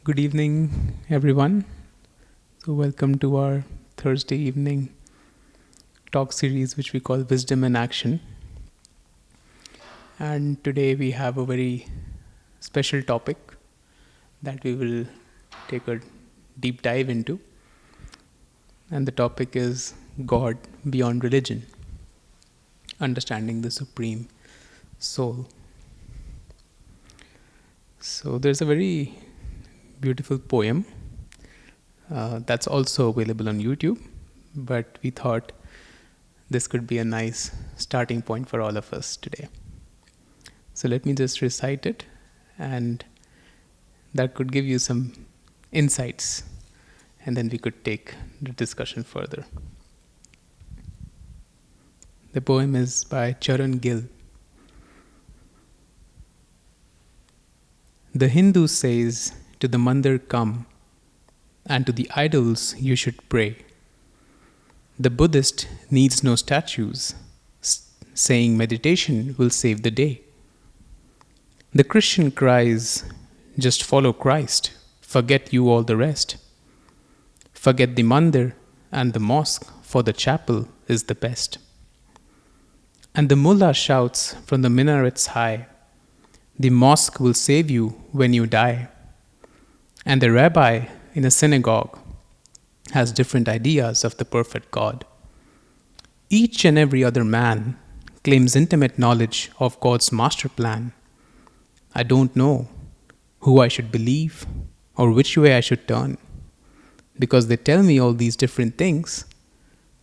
Good evening, everyone. Welcome to our Thursday evening talk series, which we call Wisdom in Action. And today we have a very special topic that we will take a deep dive into. And the topic is God beyond religion, understanding the Supreme Soul. So, there's a very beautiful poem that's also available on YouTube, but we thought this could be a nice starting point for all of us today. So let me just recite it, and that could give you some insights, and then we could take the discussion further. The poem is by Charan Gill. The Hindu says, to the mandir come, and to the idols you should pray. The Buddhist needs no statues, saying meditation will save the day. The Christian cries, just follow Christ, forget you all the rest. Forget the mandir and the mosque, for the chapel is the best. And the mullah shouts from the minarets high, the mosque will save you when you die. And the rabbi in a synagogue has different ideas of the perfect God. Each and every other man claims intimate knowledge of God's master plan. I don't know who I should believe or which way I should turn, because they tell me all these different things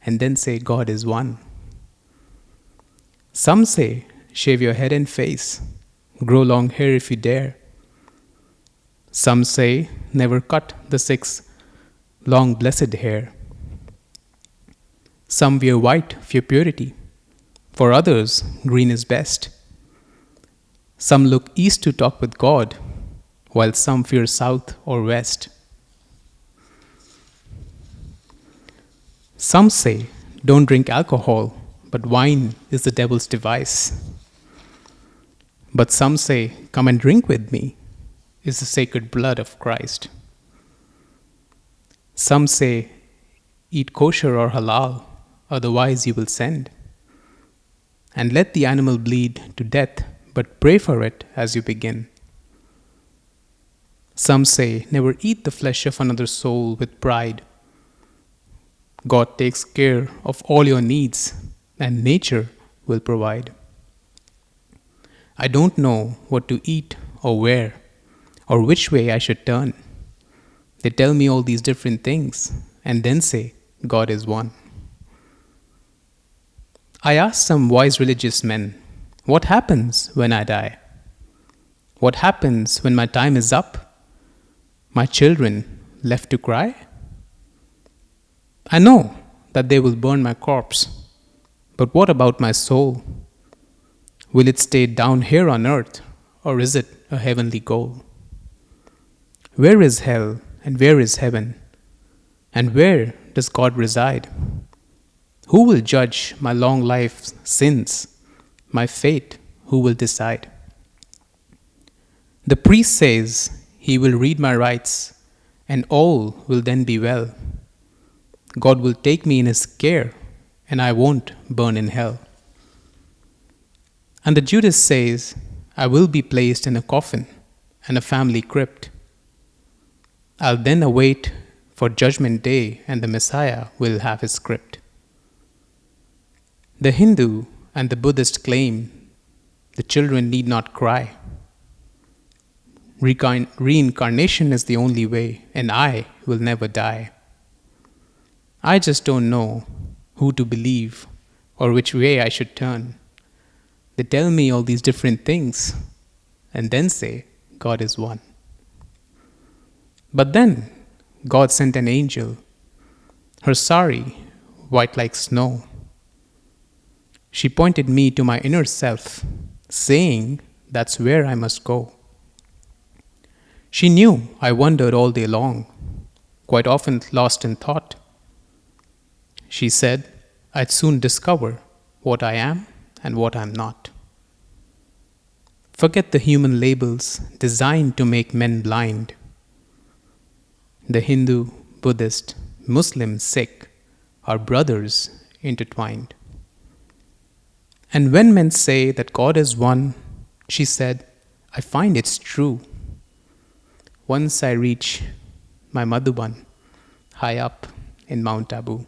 and then say God is one. Some say, shave your head and face, grow long hair if you dare. Some say, never cut the 6 long blessed hair. Some wear white for purity. For others, green is best. Some look east to talk with God, while some fear south or west. Some say, don't drink alcohol, but wine is the devil's device. But some say, come and drink with me, is the sacred blood of Christ. Some say, eat kosher or halal, otherwise you will send. And let the animal bleed to death, but pray for it as you begin. Some say, never eat the flesh of another soul with pride. God takes care of all your needs, and nature will provide. I don't know what to eat or where, or which way I should turn. They tell me all these different things and then say, God is one. I asked some wise religious men, what happens when I die? What happens when my time is up? My children left to cry? I know that they will burn my corpse, but what about my soul? Will it stay down here on earth, or is it a heavenly goal? Where is hell and where is heaven? And where does God reside? Who will judge my long life's sins? My fate, who will decide? The priest says he will read my rights, and all will then be well. God will take me in his care, and I won't burn in hell. And the Judas says, I will be placed in a coffin and a family crypt. I'll then await for Judgment Day, and the Messiah will have his script. The Hindu and the Buddhist claim the children need not cry. Reincarnation is the only way, and I will never die. I just don't know who to believe or which way I should turn. They tell me all these different things and then say God is one. But then God sent an angel, her sari white like snow. She pointed me to my inner self, saying that's where I must go. She knew I wandered all day long, quite often lost in thought. She said I'd soon discover what I am and what I'm not. Forget the human labels designed to make men blind. The Hindu, Buddhist, Muslim, Sikh are brothers intertwined. And when men say that God is one, she said, I find it's true. Once I reach my Madhuban, high up in Mount Abu.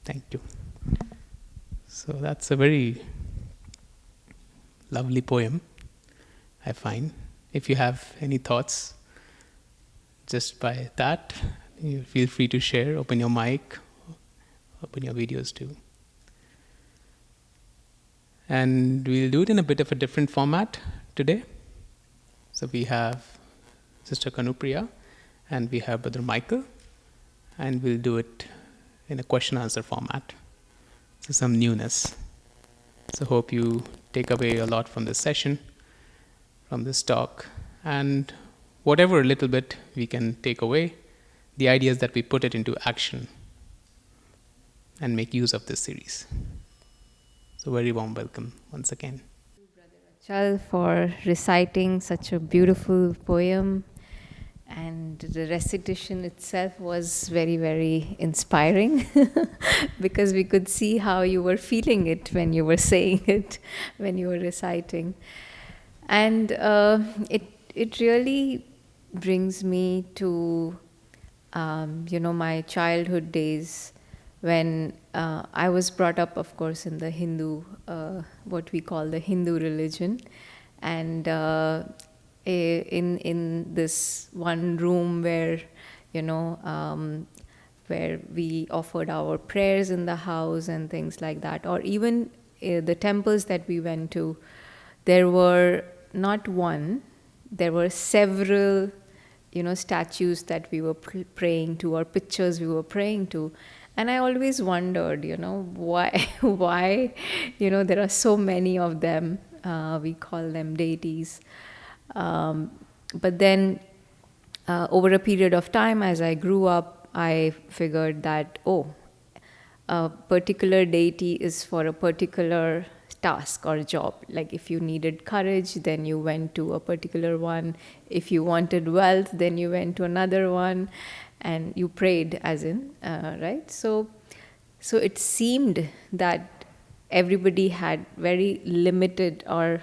Thank you. So that's a very lovely poem, I find. If you have any thoughts just by that, you feel free to share. Open your mic, open your videos too. And we'll do it in a bit of a different format today. So we have Sister Kanupriya and we have Brother Michael, and we'll do it in a question answer format. So some newness. So hope you take away a lot from this session, from this talk, and whatever little bit we can take away, the idea is that we put it into action and make use of this series. So very warm welcome once again. Chal, for reciting such a beautiful poem, and the recitation itself was very, very inspiring because we could see how you were feeling it when you were saying it, when you were reciting. And it really brings me to my childhood days when I was brought up, of course, in the Hindu, what we call the Hindu religion, and in this one room where where we offered our prayers in the house and things like that, or even the temples that we went to, there were not one, there were several statues that we were praying to, or pictures we were praying to. And I always wondered, why there are so many of them. We call them deities. But then over a period of time, as I grew up, I figured that, a particular deity is for a particular task or job. Like if you needed courage, then you went to a particular one. If you wanted wealth, then you went to another one, and you prayed, as in, right? So it seemed that everybody had very limited or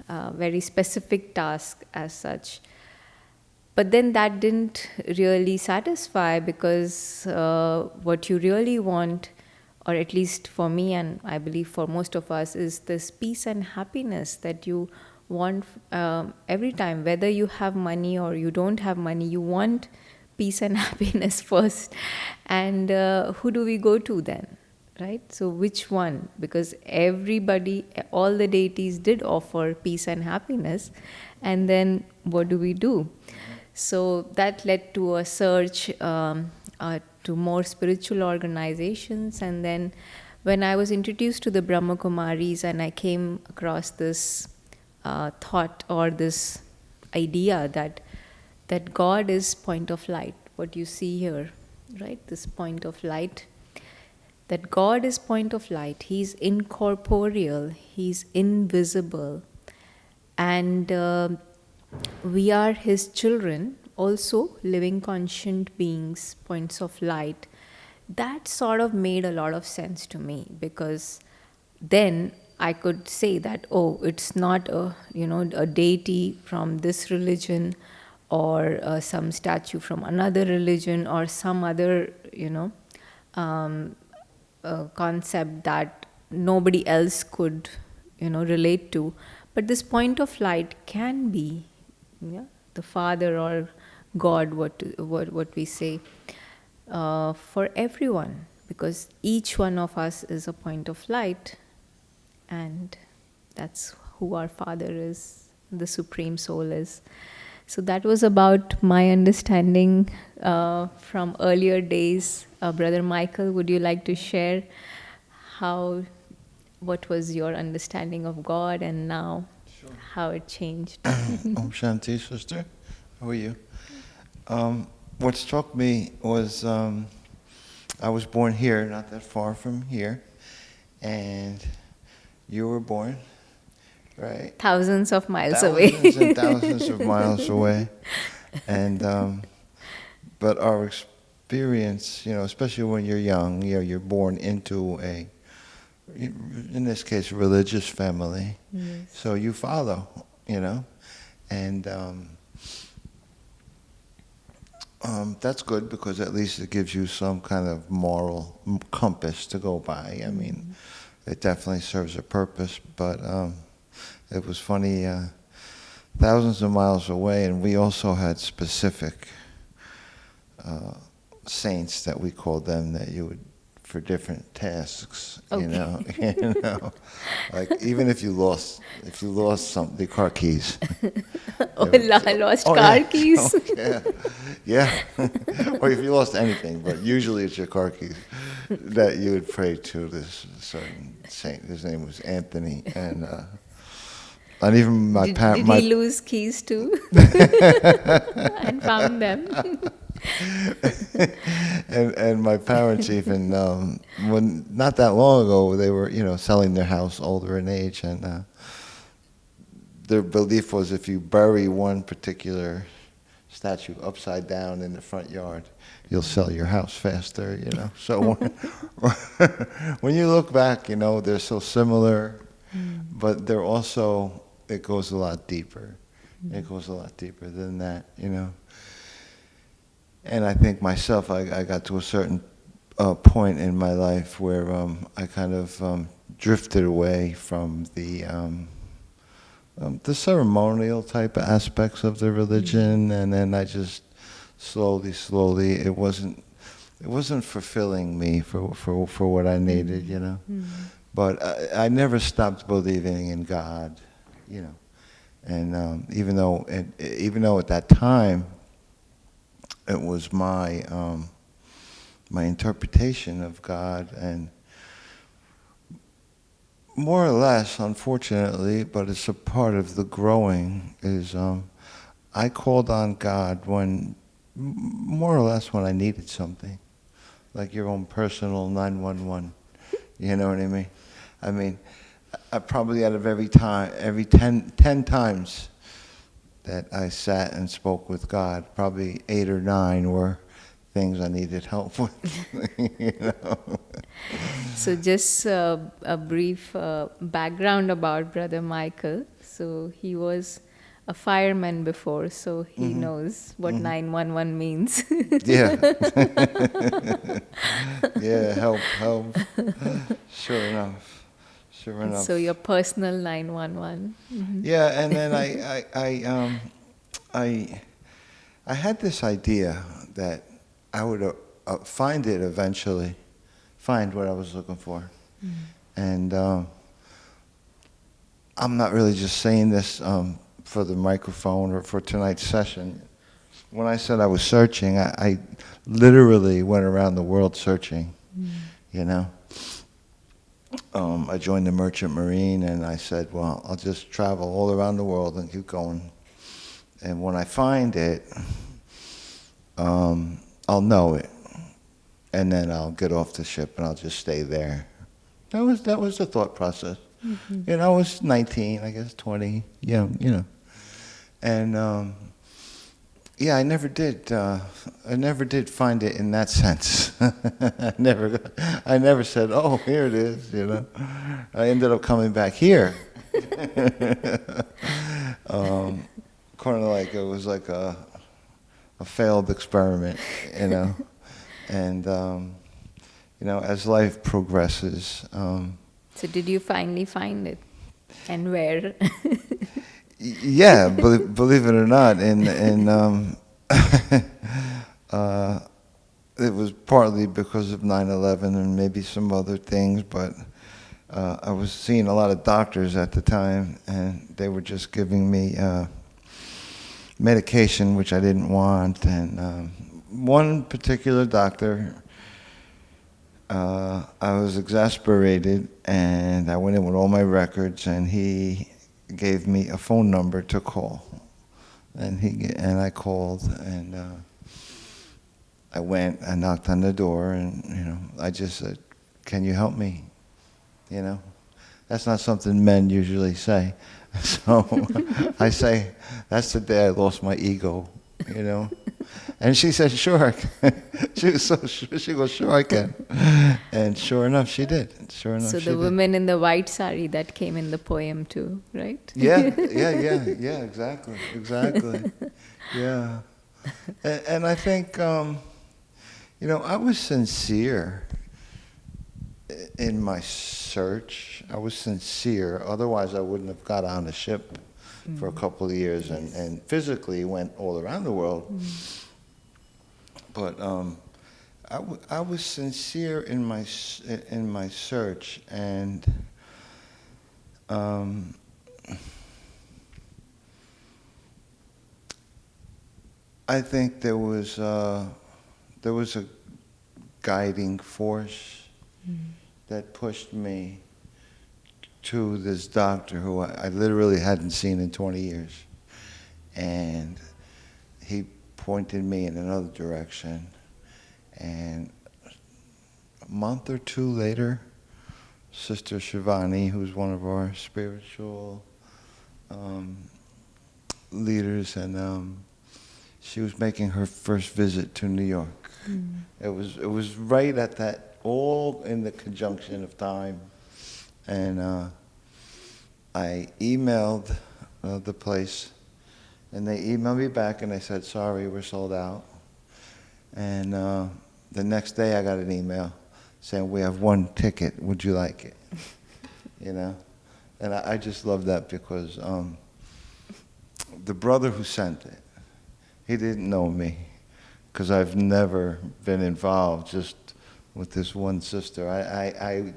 very specific task as such. But then that didn't really satisfy, because what you really want, or at least for me, and I believe for most of us, is this peace and happiness that you want every time. Whether you have money or you don't have money, you want peace and happiness first. And who do we go to then? Right? So which one? Because everybody, all the deities did offer peace and happiness. And then what do we do? So that led to a search to more spiritual organizations. And then when I was introduced to the Brahma Kumaris, and I came across this thought, or this idea that God is point of light, what you see here, right? This point of light. That God is point of light. He's incorporeal. He's invisible. And we are His children, also living conscient beings, points of light. That sort of made a lot of sense to me, because then I could say that, it's not a deity from this religion, or some statue from another religion, or some other concept that nobody else could relate to. But this point of light can be the Father or God, what we say, for everyone, because each one of us is a point of light, and that's who our Father is, the Supreme Soul is. So that was about my understanding from earlier days. Brother Michael, would you like to share what was your understanding of God, and now how it changed? Om Shanti, sister. How are you? What struck me was I was born here, not that far from here, and you were born right? Thousands of miles away. Thousands and thousands of miles away. And but our experience, especially when you're young, you're born into in this case, a religious family. Yes. So you follow, and that's good because at least it gives you some kind of moral compass to go by. I mean, it definitely serves a purpose, but it was funny, thousands of miles away, and we also had specific saints that we called them that you would, for different tasks, Okay. like even if you lost the car keys. Lost Oh, car yeah. keys. Yeah. Or if you lost anything, but usually it's your car keys, that you would pray to this certain saint. His name was Anthony, and even my Did he lose keys too? And found them? and my parents even when not that long ago they were selling their house, older in age, and their belief was if you bury one particular statue upside down in the front yard, you'll sell your house faster. So when you look back, they're so similar, but they're also, it goes a lot deeper. It goes a lot deeper than that. And I think myself, I got to a certain point in my life where I kind of drifted away from the ceremonial type of aspects of the religion, and then I just slowly, it wasn't fulfilling me for what I needed, But I never stopped believing in God, and even though at that time it was my interpretation of God, and more or less, unfortunately, but it's a part of the growing, is I called on God more or less when I needed something, like your own personal 911. You know what I mean? I mean, I probably out of every 10 times that I sat and spoke with God, probably 8 or 9 were things I needed help with. So just a brief background about Brother Michael. So he was a fireman before, so he knows what 911 means. Yeah. Yeah, help. Sure enough. So your personal 911. Yeah, and then I had this idea that I would find it eventually, find what I was looking for. And I'm not really just saying this for the microphone or for tonight's session. When I said I was searching, I literally went around the world searching, I joined the Merchant Marine, and I said, well, I'll just travel all around the world and keep going. And when I find it, I'll know it, and then I'll get off the ship and I'll just stay there. That was the thought process. I was 19, I guess 20, and yeah, I never did find it in that sense. I never said, oh, here it is, I ended up coming back here. Kind of like it was like a failed experiment, and as life progresses. So did you finally find it? And where? Yeah, believe it or not, it was partly because of 9/11 and maybe some other things, but I was seeing a lot of doctors at the time, and they were just giving me medication which I didn't want, and one particular doctor, I was exasperated, and I went in with all my records, and he gave me a phone number to call, and I called, and I went, I knocked on the door, and I just said, can you help me? That's not something men usually say. So I say, that's the day I lost my ego, you know. And she said, sure, I can. She was so sure. She goes, sure, I can. And sure enough, she did. Sure enough, So she the did. woman in the white sari that came in the poem too, right? Yeah, exactly, exactly. Yeah. And I think, you know, I was sincere in my search. I was sincere. Otherwise, I wouldn't have got on the ship for a couple of years and physically went all around the world. But I was sincere in my search, and I think there was a guiding force that pushed me to this doctor who I literally hadn't seen in 20 years. And he pointed me in another direction. And a month or two later, Sister Shivani, who's one of our spiritual leaders, and she was making her first visit to New York. It was right at that, all in the conjunction of time. And I emailed the place, and they emailed me back, and they said, sorry, we're sold out. And the next day I got an email saying, we have one ticket, would you like it? You know? And I just love that because the brother who sent it, he didn't know me, because I've never been involved just with this one sister. I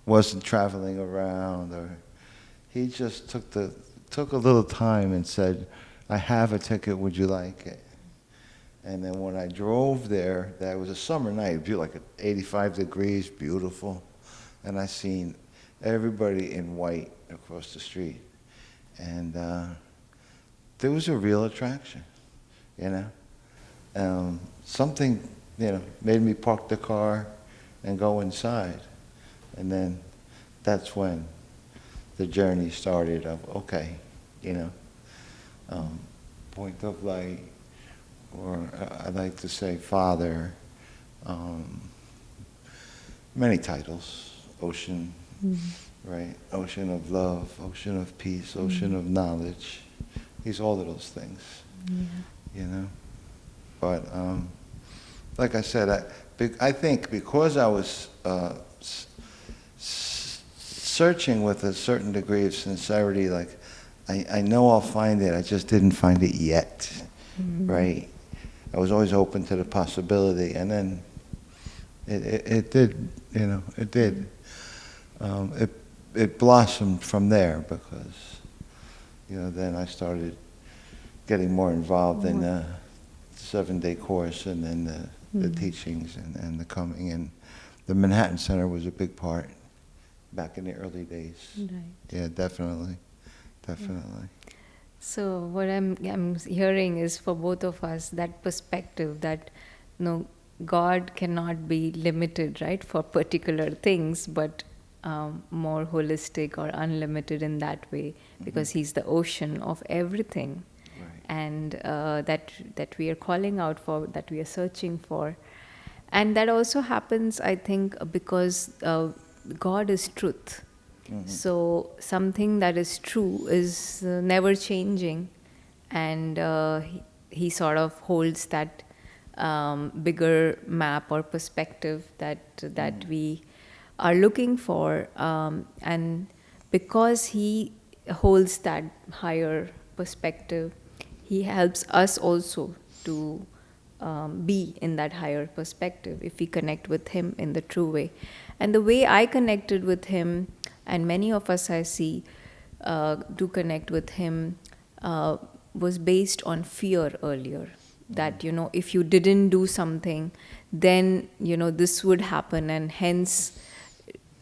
wasn't traveling around, or he just took a little time and said, I have a ticket, would you like it? And then when I drove there, that was a summer night, it was like 85 degrees, beautiful, and I seen everybody in white across the street. And there was a real attraction, you know. Something, you know, made me park the car and go inside. And then that's when the journey started of, okay, you know, point of light, or I like to say Father, many titles, ocean, right? Ocean of love, ocean of peace, ocean of knowledge. He's all of those things, you know. But like I said, I think because I was searching with a certain degree of sincerity, like I know I'll find it, I just didn't find it yet, right? I was always open to the possibility, and then it did, you know, it did. It blossomed from there because, you know, then I started getting more involved in the 7-day course, and then the teachings and the coming. And the Manhattan Center was a big part back in the early days. Right. Yeah, definitely. So what I'm hearing is, for both of us, that perspective that, you know, God cannot be limited, right, for particular things, but more holistic or unlimited in that way, because He's the ocean of everything. Right. And that we are calling out for, that we are searching for. And that also happens, I think, because God is truth. So something that is true is never changing, and he sort of holds that bigger map or perspective that we are looking for, and because he holds that higher perspective, he helps us also to be in that higher perspective if we connect with him in the true way. And the way I connected with him, and many of us I see do connect with him, was based on fear earlier. That, you know, if you didn't do something, then, you know, this would happen, and hence,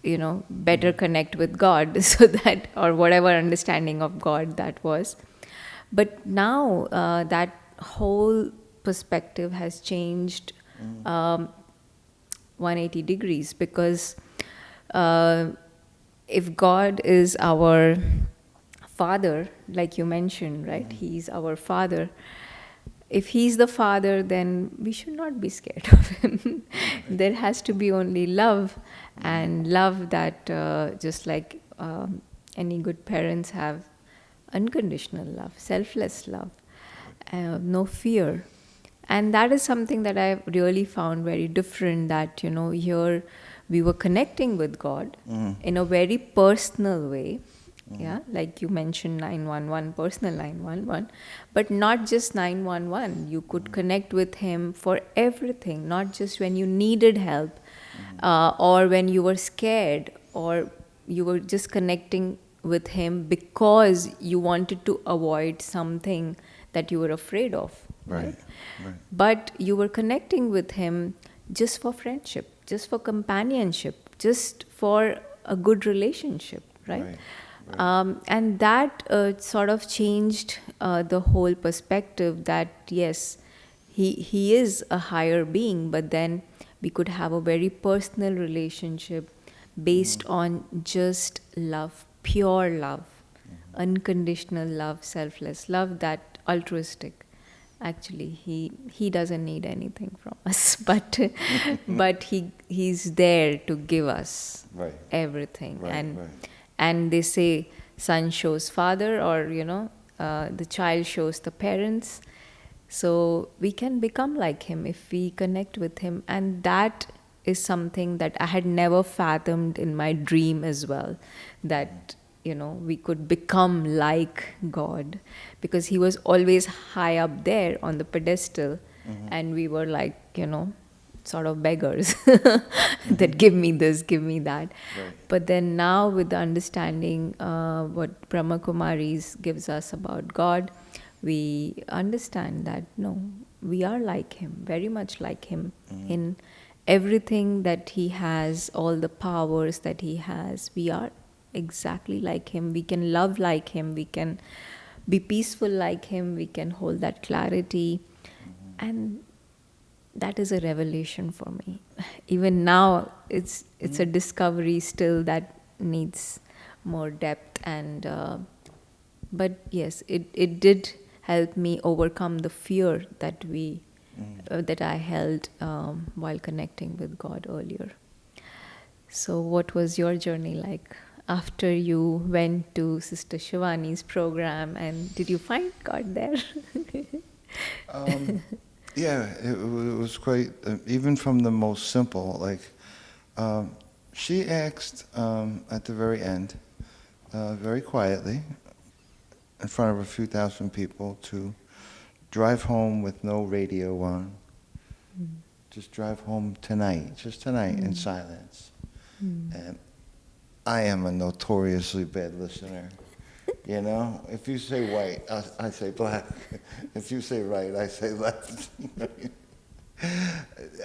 you know, better connect with God, so that, or whatever understanding of God that was. But now that whole perspective has changed 180 degrees, because if God is our father, like you mentioned, right? He's our father. If he's the father, then we should not be scared of him. There has to be only love, and love that, just like any good parents have, unconditional love, selfless love, no fear. And that is something that I really found very different, that, here we were connecting with God in a very personal way. Yeah, like you mentioned 911, personal 911, but not just 911. You could connect with him for everything, not just when you needed help, or when you were scared, or you were just connecting with him because you wanted to avoid something that you were afraid of, right? Right. But you were connecting with him just for friendship, just for companionship, just for a good relationship, right? And that sort of changed the whole perspective, that yes, he is a higher being, but then we could have a very personal relationship based on just love, pure love, unconditional love, selfless love, that altruistic. Actually, he doesn't need anything from us, but he's there to give us Right. everything. Right, and right. and they say son shows father, or the child shows the parents. So we can become like him if we connect with him, and that is something that I had never fathomed in my dream as well, that we could become like God, because he was always high up there on the pedestal, and we were like, sort of beggars that give me this, give me that. Right. But then now, with the understanding what Brahma Kumaris gives us about God, we understand that no, we are like him, very much like him, in everything that he has, all the powers that he has. We are exactly like him. We can love like him. We can be peaceful like him. We can hold that clarity. And that is a revelation for me. Even now, it's a discovery still that needs more depth. And but yes, it did help me overcome the fear that that I held while connecting with God earlier. So, what was your journey like after you went to Sister Shivani's program, and did you find God there? Yeah, it was quite, even from the most simple, like, she asked at the very end, very quietly, in front of a few thousand people, to drive home with no radio on. Just drive home tonight, just tonight, in silence. And I am a notoriously bad listener. If you say white, I say black. If you say right, I say left.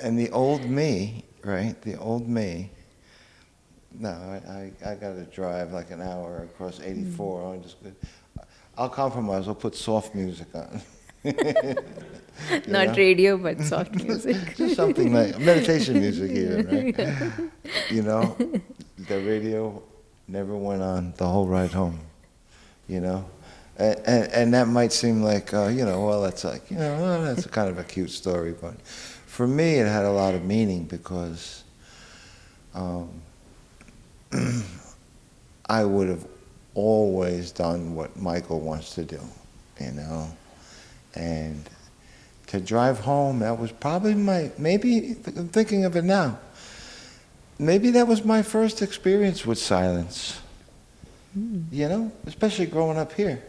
And the old me, right? The old me. No, I got to drive like an hour across 84. I'll compromise. I'll put soft music on. Not radio, but soft music. Just something like meditation music even, right? The radio never went on the whole ride home. And that might seem like, well, that's like, that's a kind of a cute story. But for me, it had a lot of meaning because I would have always done what Michael wants to do, And to drive home, that was probably maybe, I'm thinking of it now, maybe that was my first experience with silence. Especially growing up here.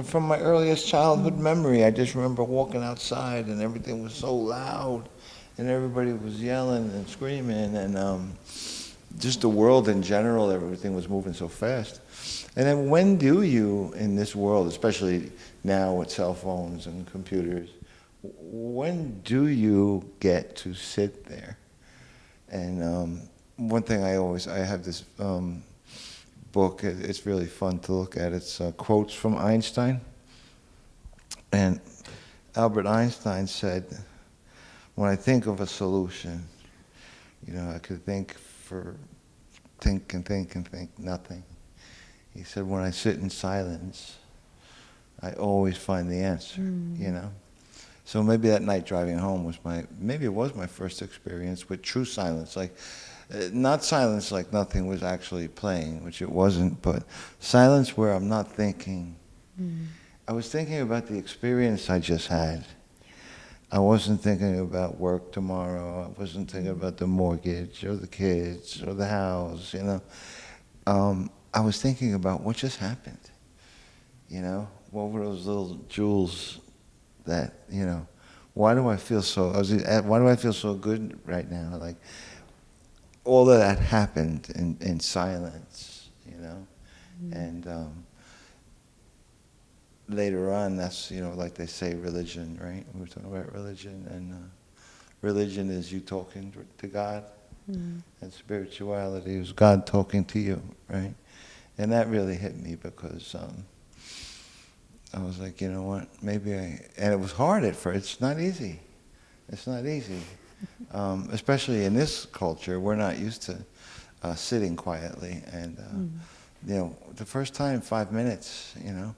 From my earliest childhood memory, I just remember walking outside and everything was so loud and everybody was yelling and screaming and just the world in general, everything was moving so fast. And then when do you, in this world, especially now with cell phones and computers, when do you get to sit there? And one thing I have this book, it's really fun to look at. It's quotes from Einstein. And Albert Einstein said, when I think of a solution, I could think for think and think and think, nothing. He said, when I sit in silence, I always find the answer, you know? So maybe that night driving home was maybe it was my first experience with true silence. Like, not silence like nothing was actually playing, which it wasn't, but silence where I'm not thinking. I was thinking about the experience I just had. I wasn't thinking about work tomorrow. I wasn't thinking about the mortgage or the kids or the house, you know. I was thinking about what just happened, you know. What were those little jewels that, you know, why do I feel so good right now? Like, all of that happened in silence, you know. And later on, that's, you know, like they say, religion, right? We were talking about religion, and religion is you talking to God, and spirituality is God talking to you, right? And that really hit me because I was like, you know what, and it was hard at first. It's not easy. It's not easy. Especially in this culture, we're not used to sitting quietly. And, you know, the first time, 5 minutes, you know,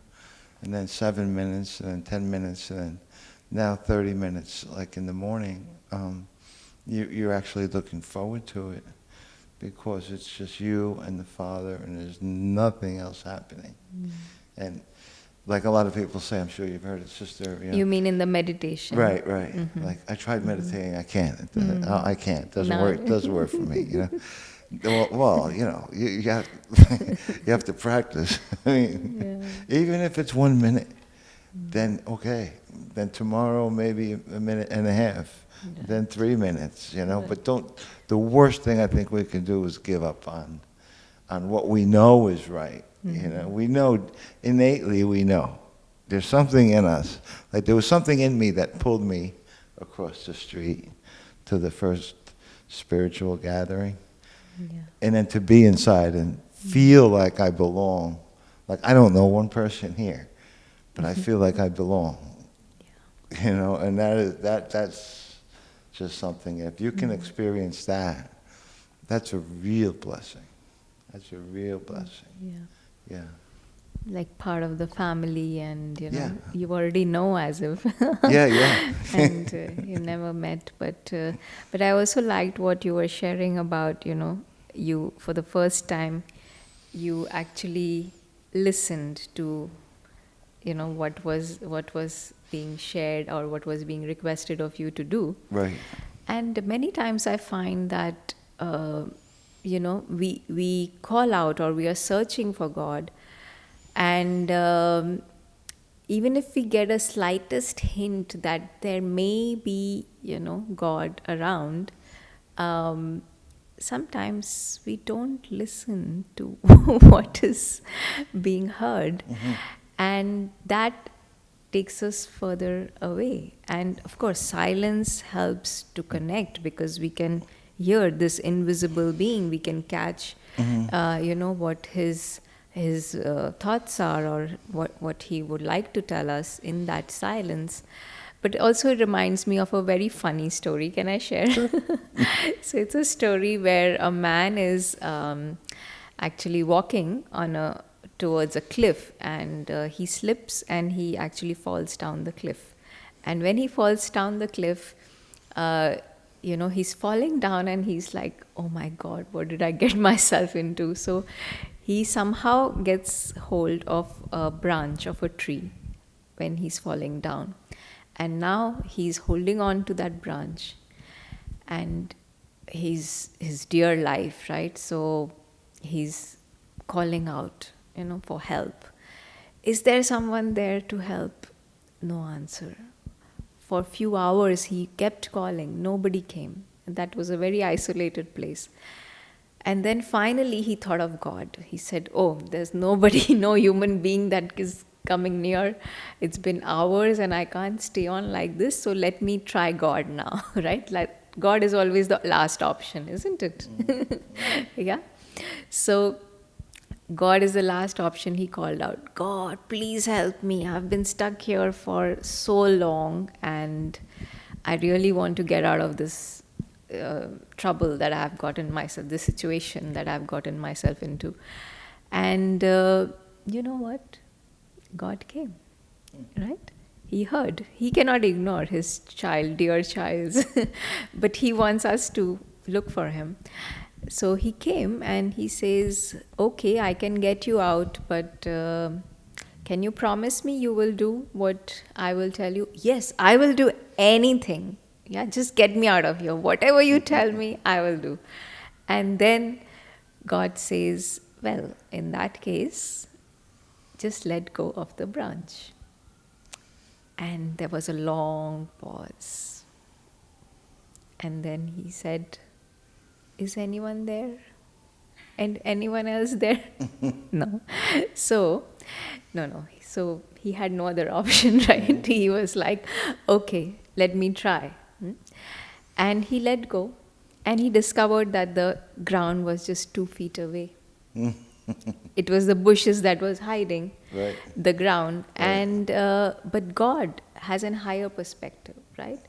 and then 7 minutes, and then 10 minutes, and then now 30 minutes, like in the morning, you're actually looking forward to it because it's just you and the Father, and there's nothing else happening. And like a lot of people say, I'm sure you've heard it, sister. You know, You mean in the meditation? right. Like I tried meditating, I can't. I can't. It doesn't work. It doesn't work for me. You know. Well, you know, you have you have to practice. I mean, even if it's 1 minute, then okay. Then tomorrow maybe a minute and a half. Then 3 minutes. You know, but don't. The worst thing I think we can do is give up on what we know is right. You know, we know, innately we know. There's something in us. Like there was something in me that pulled me across the street to the first spiritual gathering. And then to be inside and feel like I belong. Like I don't know one person here, but I feel like I belong. You know, and that's just something. If you can experience that, that's a real blessing. That's a real blessing. Yeah. Like part of the family, and you know, you already know as if. And you never met, but I also liked what you were sharing about, you know, you for the first time, you actually listened to, you know, what was being shared or what was being requested of you to do. Right. And many times I find that. You know, we call out or we are searching for God, and even if we get a slightest hint that there may be, you know, God around, sometimes we don't listen to what is being heard, and that takes us further away. And of course, silence helps to connect because we can hear this invisible being. We can catch, you know, what his thoughts are, or what he would like to tell us in that silence. But also it reminds me of a very funny story. Can I share? Sure. So it's a story where a man is actually walking towards a cliff, and he slips and he actually falls down the cliff. And when he falls down the cliff, you know, he's falling down and he's like, oh my God, what did I get myself into? So he somehow gets hold of a branch of a tree when he's falling down. And now he's holding on to that branch and his dear life, right? So he's calling out, you know, for help. Is there someone there to help? No answer. For a few hours he kept calling, nobody came. And that was a very isolated place. And then finally he thought of God. He said, oh, there's nobody, no human being that is coming near. It's been hours and I can't stay on like this, so let me try God now, right? Like God is always the last option, isn't it? Yeah. So God is the last option. He called out, God, please help me. I've been stuck here for so long and I really want to get out of this trouble that I've gotten myself, this situation that I've gotten myself into. And you know what? God came, right? He heard. He cannot ignore his child, dear child, but he wants us to look for him. So he came and he says, okay, I can get you out, but can you promise me you will do what I will tell you? Yes, I will do anything. Yeah, just get me out of here. Whatever you tell me, I will do. And then God says, well, in that case, just let go of the branch. And there was a long pause. And then he said, is anyone there? And anyone else there? No. So, no. So he had no other option, right? He was like, okay, let me try. And he let go. And he discovered that the ground was just 2 feet away. It was the bushes that was hiding the ground. Right. And but God has a higher perspective, right?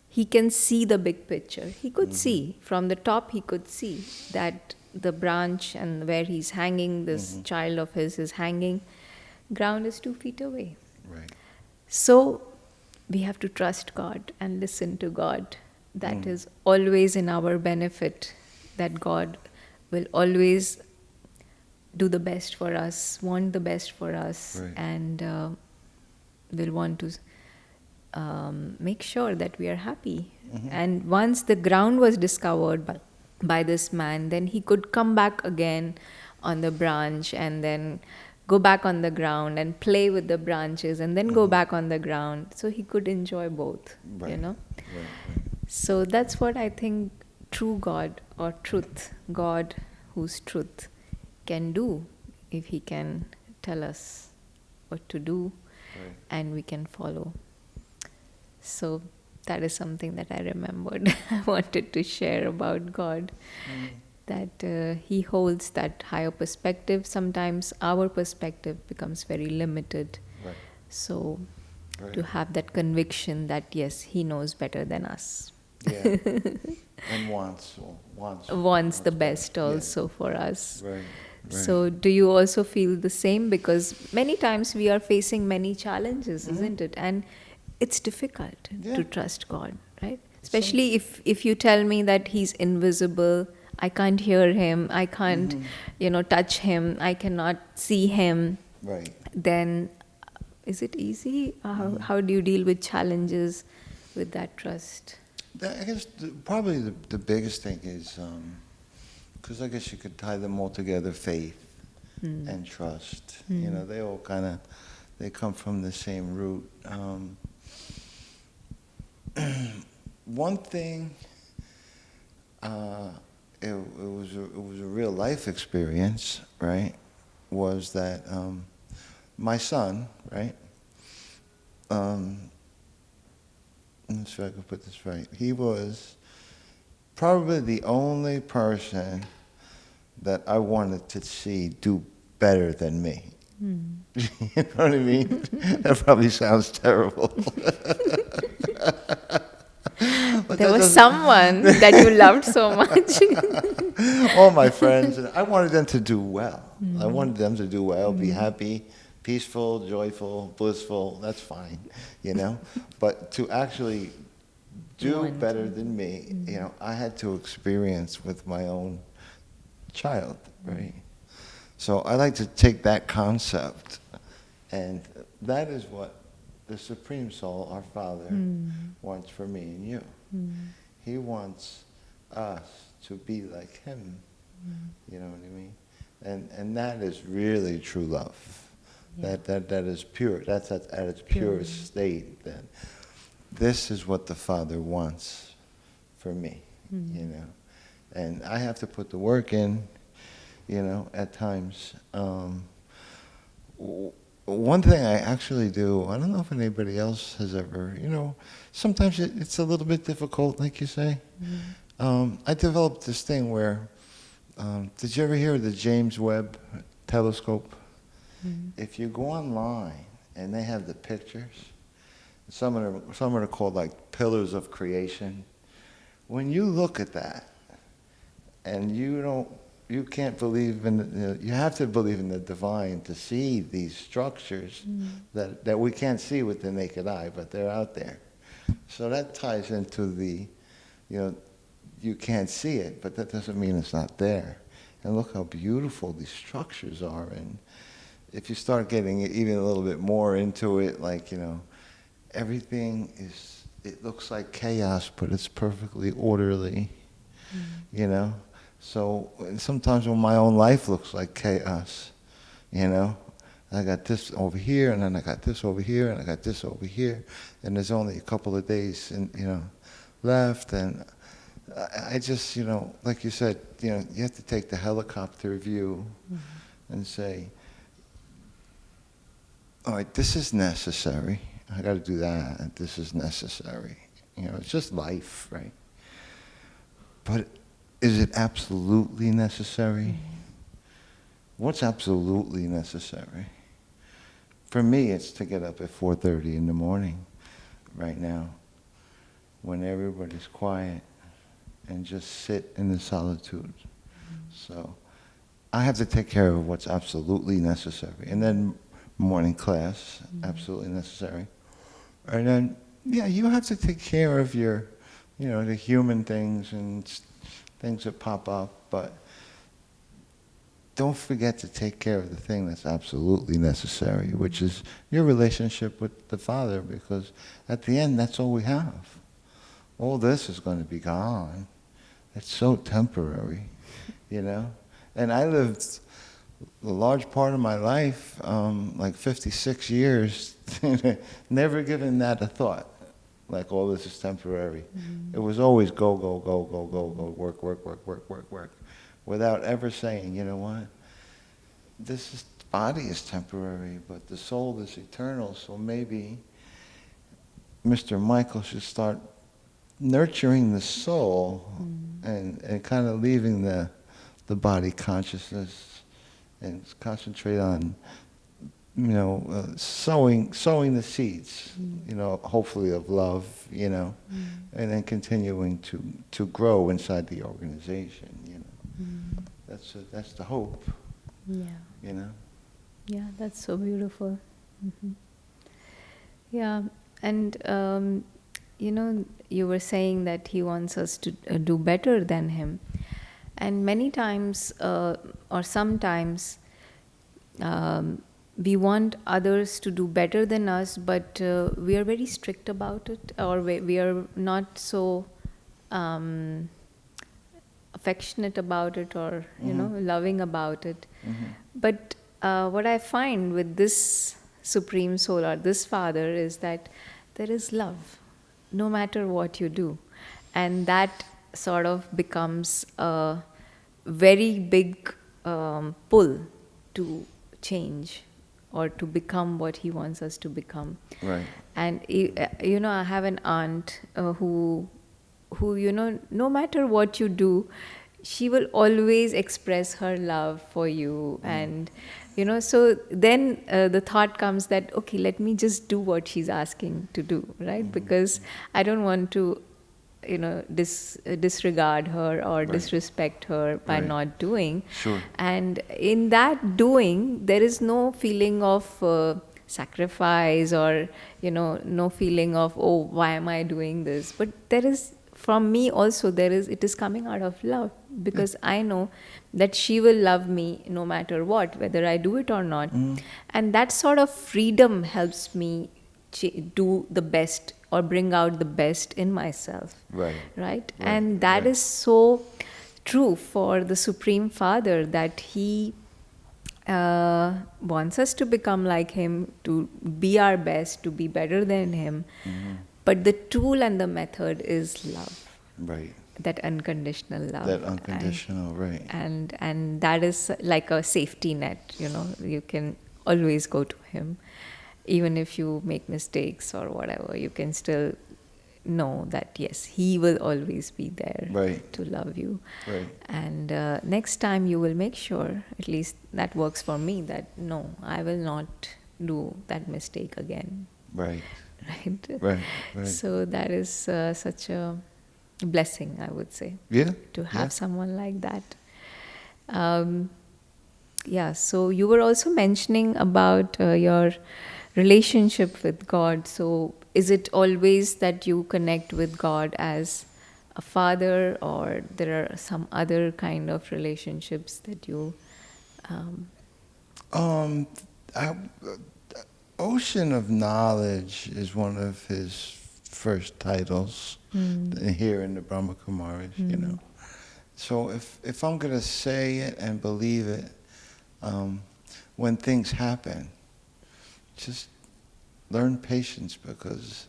He can see the big picture. He could see from the top. He could see that the branch and where he's hanging, this child of his is hanging, ground is 2 feet away. Right. So we have to trust God and listen to God. That is always in our benefit, that God will always do the best for us, want the best for us, Right. and will want to make sure that we are happy. And once the ground was discovered by this man, then he could come back again on the branch and then go back on the ground and play with the branches and then go back on the ground. So he could enjoy both, you know. Right. So that's what I think true God or truth, God who's truth, can do if he can tell us what to do and we can follow. So that is something that I remembered. I wanted to share about God, that he holds that higher perspective. Sometimes our perspective becomes very limited. Right. So Right. to have that conviction that yes, he knows better than us. Yeah. And wants The best also for us. Right. So do you also feel the same? Because many times we are facing many challenges, isn't it? And it's difficult to trust God, right? Especially if you tell me that he's invisible, I can't hear him, I can't, touch him, I cannot see him. Right. Then is it easy? How do you deal with challenges with that trust? I guess probably the biggest thing is, because I guess you could tie them all together, faith and trust. They all they come from the same root. One thing, it was a real life experience, right? Was that my son, right? Let's see if I can put this right. He was probably the only person that I wanted to see do better than me. You know what I mean? That probably sounds terrible. There was someone that you loved so much. All my friends, and I wanted them to do well. I wanted them to do well, be happy, peaceful, joyful, blissful. That's fine, But to actually do better than me, I had to experience with my own child, right? So I like to take that concept, and that is what the Supreme Soul, our Father, wants for me and you. He wants us to be like Him. You know what I mean? And that is really true love. Yeah. That is pure. That's at its purest state. That this is what the Father wants for me. And I have to put the work in. At times. One thing I actually do, I don't know if anybody else has ever, sometimes it's a little bit difficult, like you say. I developed this thing where, did you ever hear of the James Webb telescope? If you go online and they have the pictures, some of them are called like pillars of creation, when you look at that, and you can't believe in, you have to believe in the divine to see these structures that we can't see with the naked eye, but they're out there. So that ties into the, you can't see it, but that doesn't mean it's not there. And look how beautiful these structures are. And if you start getting even a little bit more into it, like, everything it looks like chaos, but it's perfectly orderly, So sometimes when my own life looks like chaos, I got this over here, and then I got this over here, and I got this over here, and there's only a couple of days, left, and I just, like you said, you have to take the helicopter view and say, all right, this is necessary. I got to do that. This is necessary. It's just life, right? But is it absolutely necessary? What's absolutely necessary? For me, it's to get up at 4:30 in the morning right now when everybody's quiet and just sit in the solitude. So I have to take care of what's absolutely necessary. And then morning class, absolutely necessary. And then, you have to take care of your, the human things and things that pop up, but don't forget to take care of the thing that's absolutely necessary, which is your relationship with the Father, because at the end, that's all we have. All this is going to be gone. It's so temporary, And I lived a large part of my life, like 56 years, never given that a thought. Like, all this is temporary. It was always go, go, go, go, go, go, work, work, work, work, work, work, without ever saying, you know what, the body is temporary, but the soul is eternal, so maybe Mr. Michael should start nurturing the soul and kind of leaving the body consciousness and concentrate on, sowing the seeds, hopefully of love, and then continuing to grow inside the organization, That's the hope. Yeah. Yeah, that's so beautiful. Yeah, and you were saying that he wants us to do better than him, and many times or sometimes we want others to do better than us, but we are very strict about it, or we are not so affectionate about it, or loving about it. But what I find with this Supreme Soul or this Father is that there is love no matter what you do, and that sort of becomes a very big pull to change or to become what he wants us to become. Right. And I have an aunt who no matter what you do, she will always express her love for you. And so then the thought comes that, okay, let me just do what she's asking to do, right? Because I don't want to disregard her or disrespect her by not doing. Sure. And in that doing, there is no feeling of sacrifice, or no feeling of, oh, why am I doing this? But there is, from me also, it is coming out of love, because I know that she will love me no matter what, whether I do it or not. And that sort of freedom helps me do the best or bring out the best in myself. Right? And that is so true for the Supreme Father, that he wants us to become like him, to be our best, to be better than him. But the tool and the method is love. Right. That unconditional love. That unconditional, right. And that is like a safety net, you can always go to him. Even if you make mistakes or whatever, you can still know that, yes, he will always be there to love you. Right. And next time you will make sure, at least that works for me, that no, I will not do that mistake again. Right. Right? Right. So that is such a blessing, I would say, Yeah. to Yeah. have someone like that. Yeah, so you were also mentioning about your relationship with God. So is it always that you connect with God as a father, or there are some other kind of relationships that you um, Um, I, Ocean of Knowledge is one of his first titles here in the Brahma Kumaris, you know. So if I'm going to say it and believe it, when things happen, just learn patience, because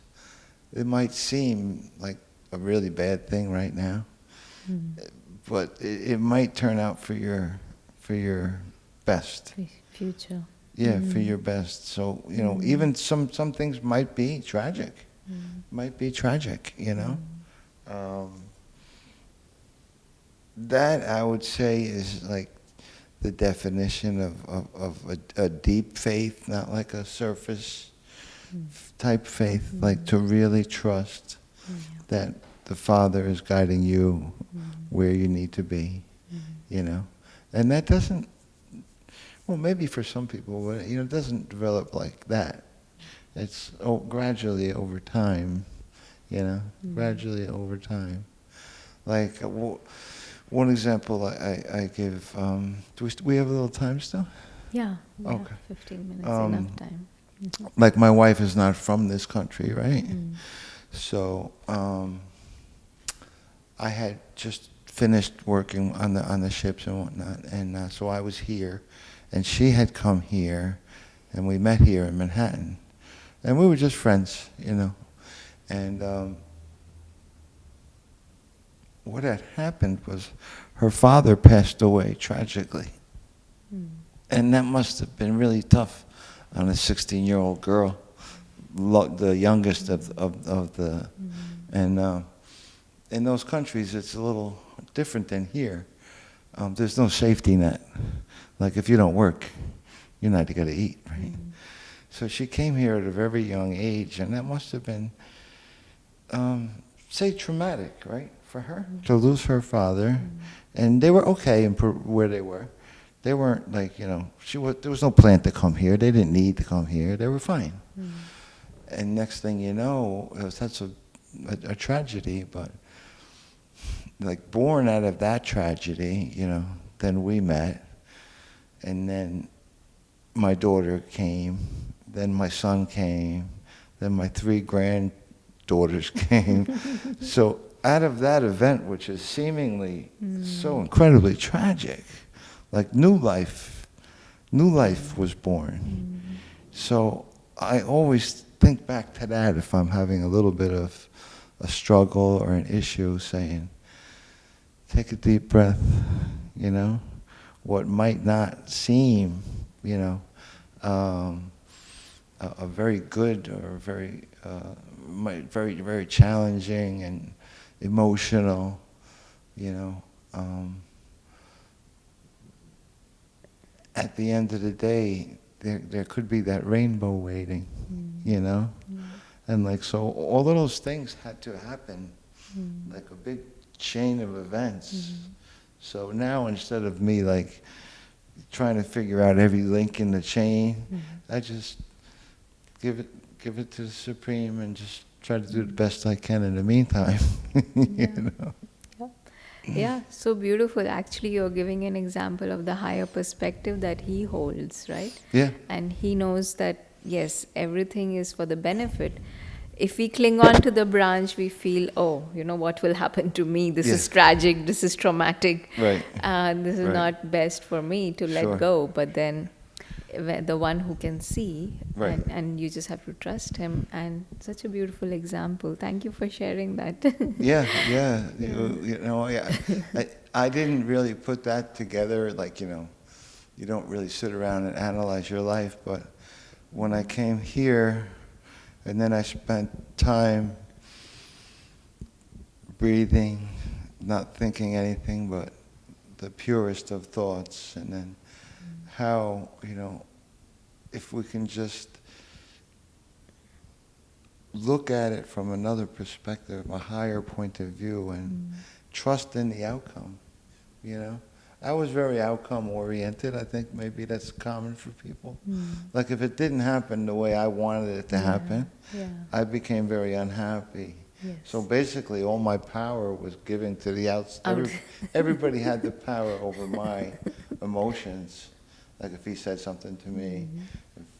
it might seem like a really bad thing right now, but it might turn out for your best. future? Yeah, for your best. So, you know, even some things might be tragic. Might be tragic, you know. That, I would say, is like the definition of a deep faith, not like a surface type faith, like to really trust that the Father is guiding you where you need to be, you know. And that doesn't, well, maybe for some people, but, you know, it doesn't develop like that. It's gradually over time, you know, gradually over time. Like, one example I give, do we have a little time still? Yeah, we have Okay. 15 minutes, enough time. Like, my wife is not from this country, right? So I had just finished working on the ships and whatnot, and so I was here, and she had come here, and we met here in Manhattan, and we were just friends, you know, and what had happened was her father passed away tragically, and that must have been really tough on a 16-year-old girl, the youngest of the, and in those countries it's a little different than here. There's no safety net. Like, if you don't work, you're not going to eat, right? So she came here at a very young age, and that must have been, say, traumatic, right, for her to lose her father. And they were okay in where they were. They weren't like, you know, there was no plan to come here. They didn't need to come here. They were fine. And next thing you know, that's a tragedy, but like, born out of that tragedy, you know, then we met, and then my daughter came, then my son came, then my 3 granddaughters came. So out of that event, which is seemingly so incredibly tragic, like new life was born. So I always think back to that if I'm having a little bit of a struggle or an issue, saying, take a deep breath, you know. What might not seem, you know, a very good or very, very challenging and emotional, you know. At the end of the day, there could be that rainbow waiting, you know. And like, so all of those things had to happen, like a big chain of events. So now, instead of me like trying to figure out every link in the chain, I just give it to the Supreme and just try to do the best I can in the meantime. You know. Yeah, so beautiful. Actually, you're giving an example of the higher perspective that he holds, right? Yeah. And he knows that, yes, everything is for the benefit. If we cling on to the branch, we feel, oh, you know, what will happen to me? This is tragic, this is traumatic. Right. This is not best for me to let Sure. go. But then the one who can see, Right. and you just have to trust him. And such a beautiful example. Thank you for sharing that. Yeah. You know, I didn't really put that together. Like, you know, you don't really sit around and analyze your life. But when I came here, and then I spent time breathing, not thinking anything but the purest of thoughts, and then how, you know, if we can just look at it from another perspective, a higher point of view, and trust in the outcome, you know? I was very outcome oriented. I think maybe that's common for people. Like if it didn't happen the way I wanted it to happen, I became very unhappy. Yes. So basically all my power was given to the outside. Everybody had the power over my emotions. Like if he said something to me,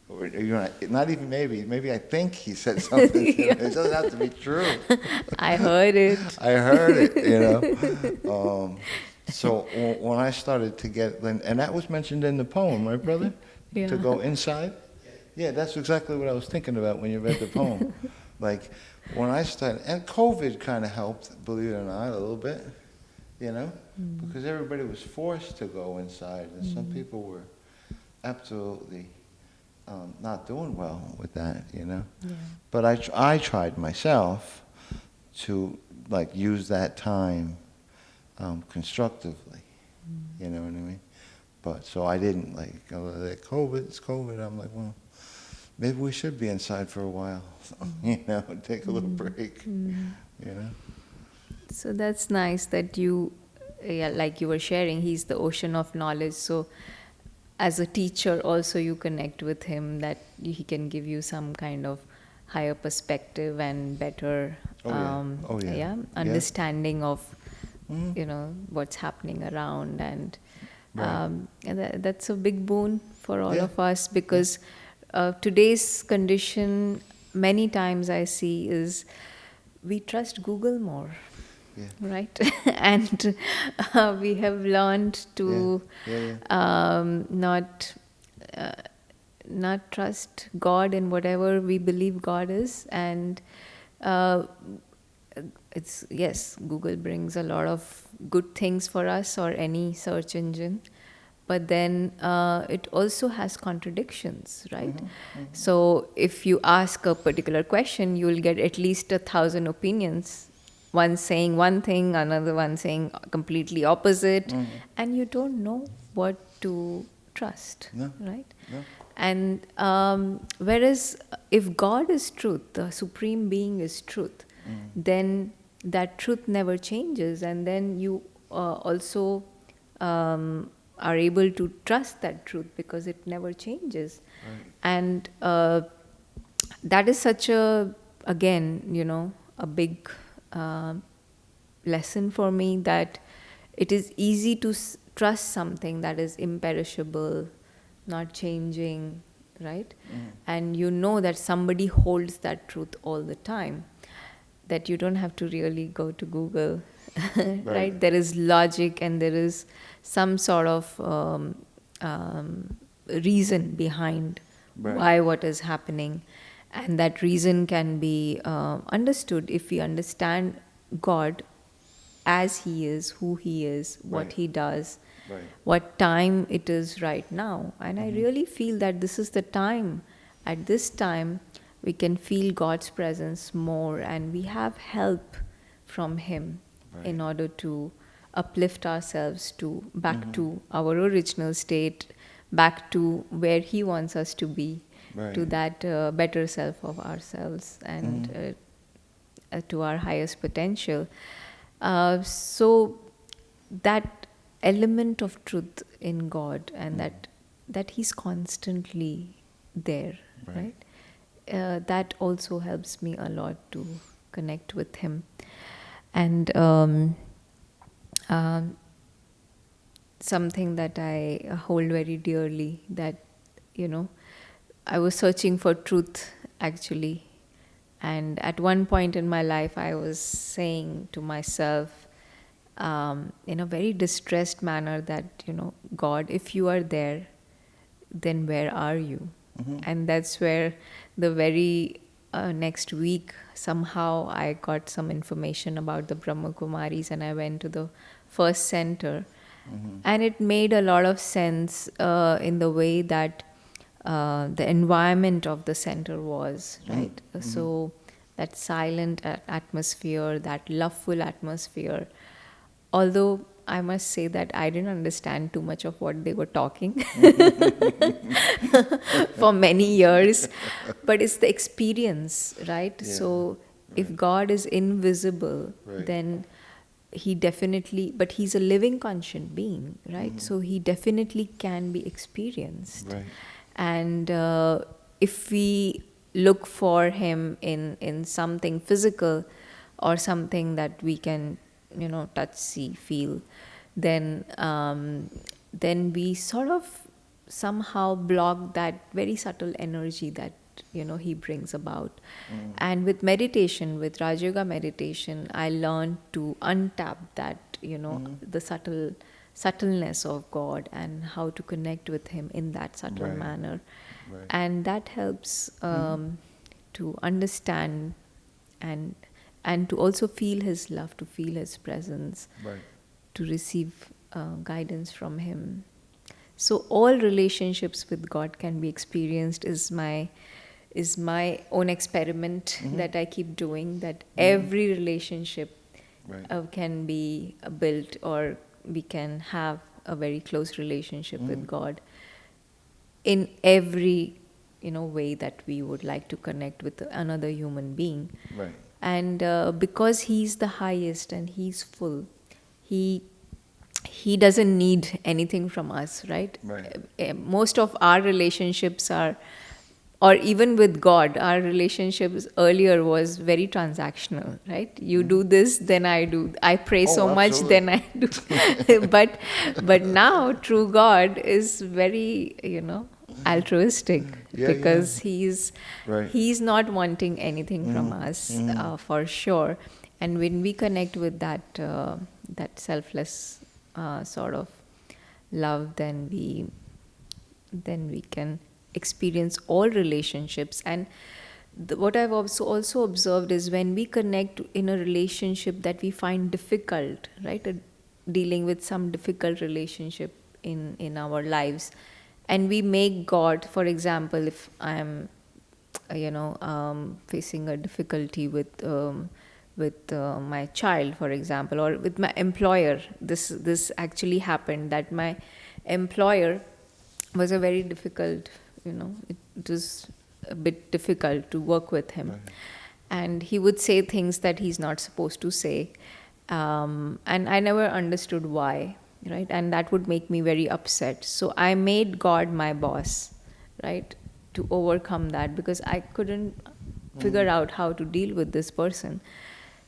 or you know, not even maybe I think he said something to me. It doesn't have to be true. I heard it. I heard it, you know. So when I started to get, and that was mentioned in the poem, right, brother? Yeah. To go inside? Yeah, that's exactly what I was thinking about when you read the poem. Like, when I started, and COVID kind of helped, believe it or not, a little bit, you know? Because everybody was forced to go inside, and some people were absolutely not doing well with that, you know? Yeah. But I tried myself to, like, use that time constructively, you know what I mean? But so I didn't like COVID. It's COVID. I'm like, well, maybe we should be inside for a while, you know, take a little break, you know. So that's nice that you, like you were sharing, he's the ocean of knowledge. So as a teacher, also you connect with him, that he can give you some kind of higher perspective and better, understanding of you know what's happening around, and that's a big boon for all of us, because today's condition many times I see is we trust Google more, right? And we have learned to not trust God in whatever we believe God is, and it's yes, Google brings a lot of good things for us, or any search engine, but then it also has contradictions, right? So if you ask a particular question, you will get at least 1,000 opinions, one saying one thing, another one saying completely opposite, and you don't know what to trust, right? And whereas if God is truth, the supreme being is truth, then that truth never changes, and then you also are able to trust that truth because it never changes. And that is such a, again, you know, a big lesson for me, that it is easy to trust something that is imperishable, not changing, right? And you know that somebody holds that truth all the time, that you don't have to really go to Google, right? There is logic, and there is some sort of reason behind why what is happening, and that reason can be understood if we understand God as He is, who He is, what He does, what time it is right now. And I really feel that this is the time, at this time, we can feel God's presence more, and we have help from Him in order to uplift ourselves to back to our original state, back to where He wants us to be, to that better self of ourselves, and to our highest potential. So that element of truth in God, and that He's constantly there, right? That also helps me a lot to connect with Him. And something that I hold very dearly, that, you know, I was searching for truth actually, and at one point in my life I was saying to myself in a very distressed manner that, you know, God, if you are there, then where are you? And that's where the very next week somehow I got some information about the Brahma Kumaris, and I went to the first center, and it made a lot of sense in the way that the environment of the center was, right? So that silent atmosphere, that loveful atmosphere, although I must say that I didn't understand too much of what they were talking for many years. But it's the experience, right? Yeah, So if right. God is invisible, Right. then he definitely, but he's a living conscient being, right? So he definitely can be experienced. Right. And if we look for him in something physical or something that we can, touch, see, feel, then we sort of somehow block that very subtle energy that he brings about. And with meditation, with Raja Yoga meditation, I learned to untap that, the subtleness of God and how to connect with him in that subtle Right. manner. Right. And that helps to understand and to also feel his love, to feel his presence, Right. to receive guidance from him. So all relationships with God can be experienced is my own experiment that I keep doing, that every relationship Right. can be built, or we can have a very close relationship with God in every way that we would like to connect with another human being. Right. And because he's the highest and he's full, he doesn't need anything from us, right? Right. Most of our relationships are, or even with God, our relationships earlier was very transactional, right? You do this, then I do. I pray Oh, so much, absolutely. then I do. but now true God is very, altruistic, Yeah, because yeah. Right. he's not wanting anything from us, for sure. And when we connect with that selfless sort of love, then we can experience all relationships. And what I've also observed is, when we connect in a relationship that we find difficult, right, dealing with some difficult relationship in our lives, and we make God, for example, if I'm facing a difficulty with my child, for example, or with my employer. This actually happened, that my employer was a very difficult, it was a bit difficult to work with him. Right. And he would say things that he's not supposed to say. And I never understood why, right? And that would make me very upset. So I made God my boss, right, to overcome that, because I couldn't figure out how to deal with this person.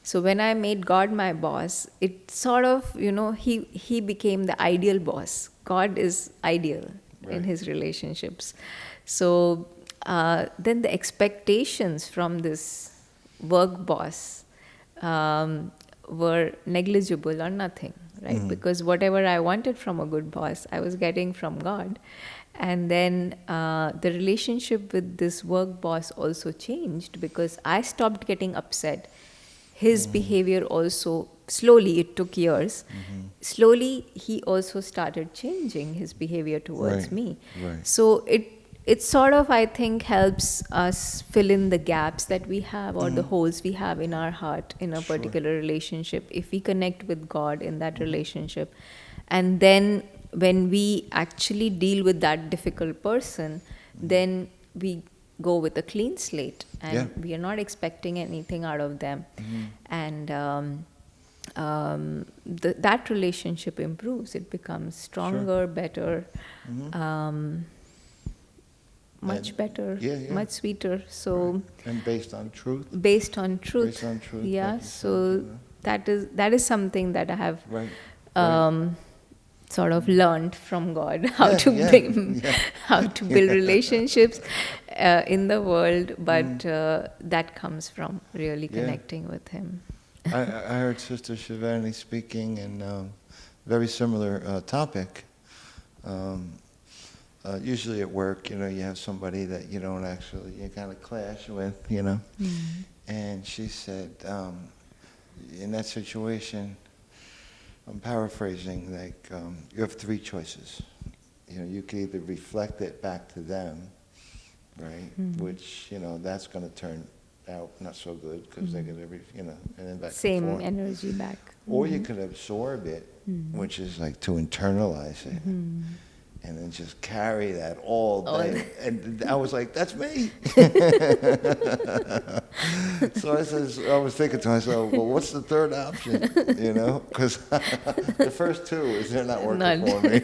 So when I made God my boss, it sort of, he became the ideal boss. God is ideal in Right. his relationships. So then the expectations from this work boss were negligible or nothing, right? Because whatever I wanted from a good boss, I was getting from God. And then the relationship with this work boss also changed, because I stopped getting upset. His behavior also, slowly, it took years, slowly he also started changing his behavior towards Right. me. Right. So it sort of, I think, helps us fill in the gaps that we have, or the holes we have in our heart in a Sure. particular relationship, if we connect with God in that relationship. And then when we actually deal with that difficult person, then we go with a clean slate, and Yeah. we are not expecting anything out of them. And that relationship improves. It becomes stronger, better, much And- better, yeah, yeah. much sweeter. So And based on truth. based on truth. Based on truth, Yeah. like you said, So that is something that I have Right. sort of learned from God, how Yeah, to yeah, bring, yeah. how to build relationships in the world, but that comes from really Yeah. connecting with Him. I heard Sister Shivani speaking in very similar topic. Usually at work, you have somebody that you don't actually, you kind of clash with, And she said, in that situation, I'm paraphrasing, like, you have three choices. You can either reflect it back to them, right? Which, that's going to turn out not so good because they get every, and then back and Same forth. energy back. Or you could absorb it, which is like to internalize it, and then just carry that all day. And I was like, that's me. So I was thinking to myself, well, what's the third option? Because the first two they're not working None. for me.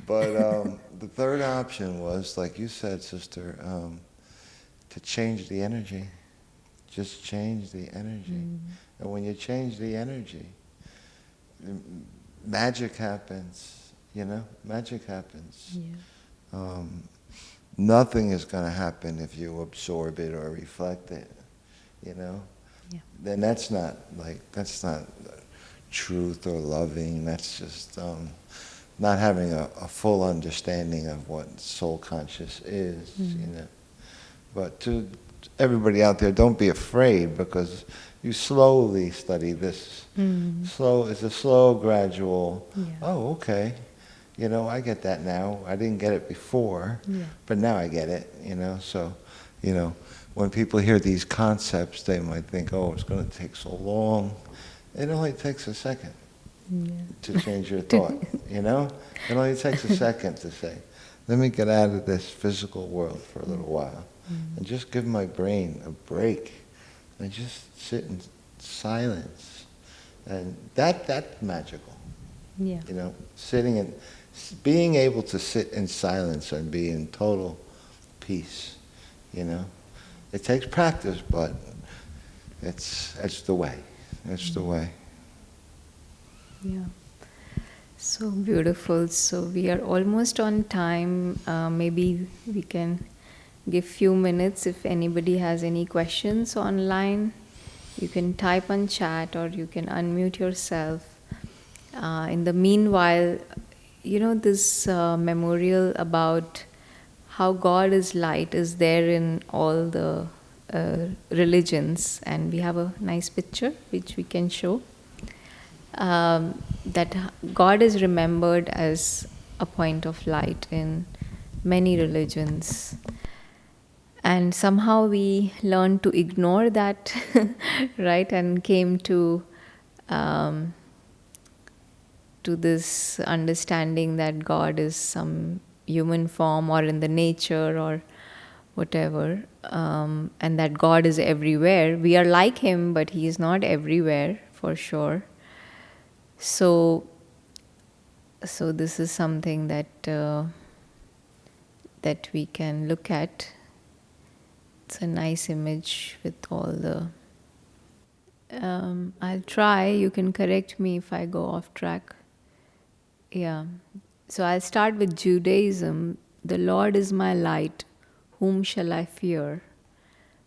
But the third option was, like you said, sister, to change the energy. Just change the energy. And when you change the energy, magic happens. Magic happens. Yeah. Nothing is going to happen if you absorb it or reflect it. Yeah. Then that's not truth or loving. That's just not having a full understanding of what soul conscious is. But to everybody out there, don't be afraid, because you slowly study this. It's a slow, gradual. Yeah. Oh, okay. I get that now. I didn't get it before, but now I get it. So, when people hear these concepts, they might think, oh, it's going to take so long. It only takes a second to change your thought. It only takes a second to say, let me get out of this physical world for a little while and just give my brain a break and just sit in silence. And that's magical. Yeah. Being able to sit in silence and be in total peace. It takes practice, but it's the way. It's the way. Yeah. So beautiful. So we are almost on time. Maybe we can give few minutes if anybody has any questions online. You can type on chat or you can unmute yourself. In the meanwhile, this memorial about how God is light is there in all the religions, and we have a nice picture which we can show. That God is remembered as a point of light in many religions. And somehow we learned to ignore that, right? And came to this understanding that God is some human form or in the nature or whatever, and that God is everywhere. We are like Him, but He is not everywhere, for sure. So this is something that that we can look at. It's a nice image with all the... I'll try. You can correct me if I go off track. Yeah. So I'll start with Judaism. The Lord is my light. Whom shall I fear?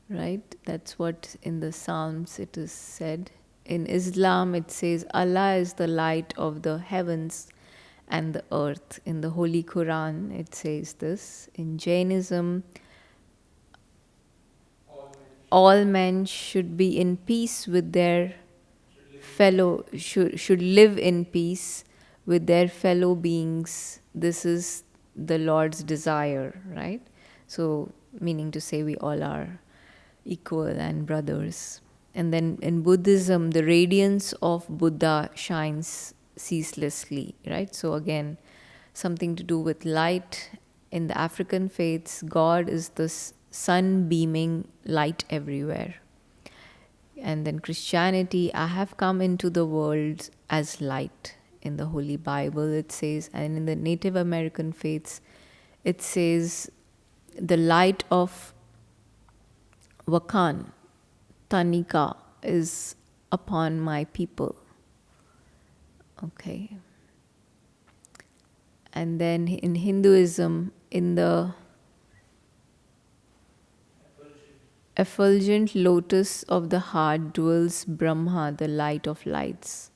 Right? That's what in the Psalms it is said. In Islam it says Allah is the light of the heavens and the earth. In the Holy Quran it says this. In Jainism, all men should be in peace with their fellow, should live in peace with their fellow beings. This is the Lord's desire, right? So, meaning to say we all are equal and brothers. And then in Buddhism, the radiance of Buddha shines ceaselessly, right? So again, something to do with light. In the African faiths, God is the sun beaming light everywhere. And then Christianity, I have come into the world as light. In the Holy Bible it says, and in the Native American faiths it says, the light of Wakan, Tanika, is upon my people. Okay. And then in Hinduism, in the effulgent lotus of the heart dwells Brahma, the light of lights.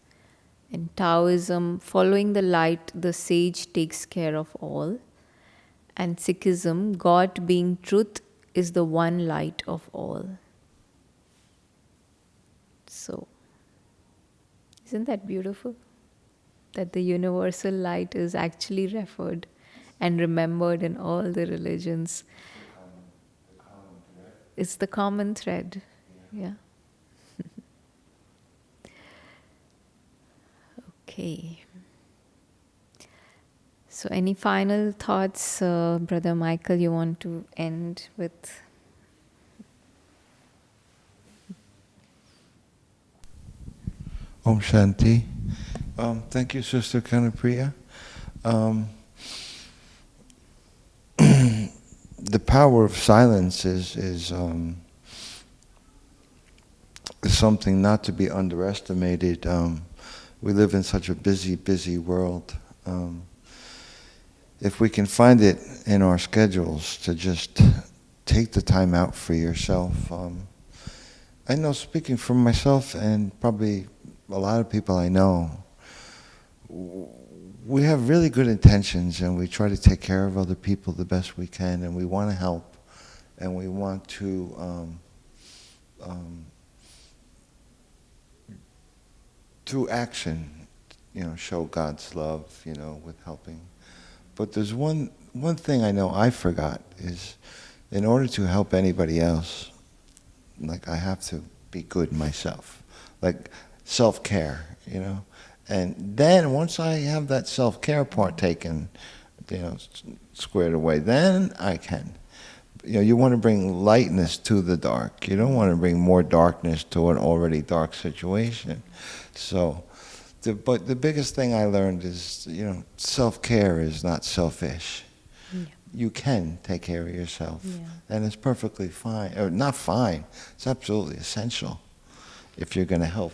In Taoism, following the light, the sage takes care of all. And Sikhism, God being truth is the one light of all. So, isn't that beautiful? That the universal light is actually referred and remembered in all the religions. it's the common thread. Yeah. Okay. So, any final thoughts, Brother Michael, you want to end with? Om Shanti. Thank you, Sister Kanapriya. The power of silence is something not to be underestimated. We live in such a busy, busy world. If we can find it in our schedules to just take the time out for yourself. I know, speaking for myself and probably a lot of people I know, we have really good intentions and we try to take care of other people the best we can, and we want to help, and we want to through action, show God's love, with helping. But there's one thing I know I forgot is, in order to help anybody else, like, I have to be good myself, like self-care, And then once I have that self-care part taken, squared away, then I can. You want to bring lightness to the dark. You don't want to bring more darkness to an already dark situation. So, but the biggest thing I learned is, self-care is not selfish. Yeah. You can take care of yourself, Yeah. and it's perfectly fine. Or not fine. It's absolutely essential if you're going to help,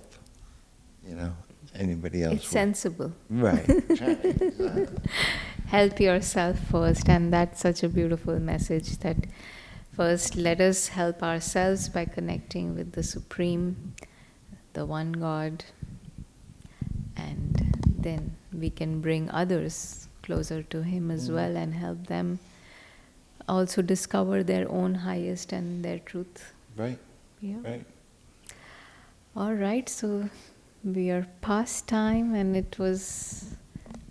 anybody else. It's sensible. Right. Exactly. Help yourself first, and that's such a beautiful message, that first let us help ourselves by connecting with the Supreme, the one God, and then we can bring others closer to Him as well and help them also discover their own highest and their truth. Right. Yeah. Right. All right, so we are past time, and it was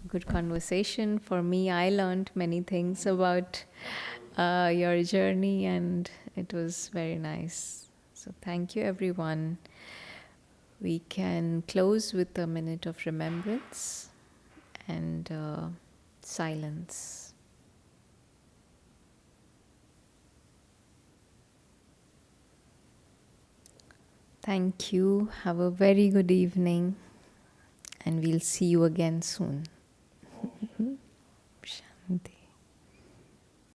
good conversation. For me, I learned many things about your journey, and it was very nice. So thank you, everyone. We can close with a minute of remembrance and silence. Thank you. Have a very good evening, and we'll see you again soon.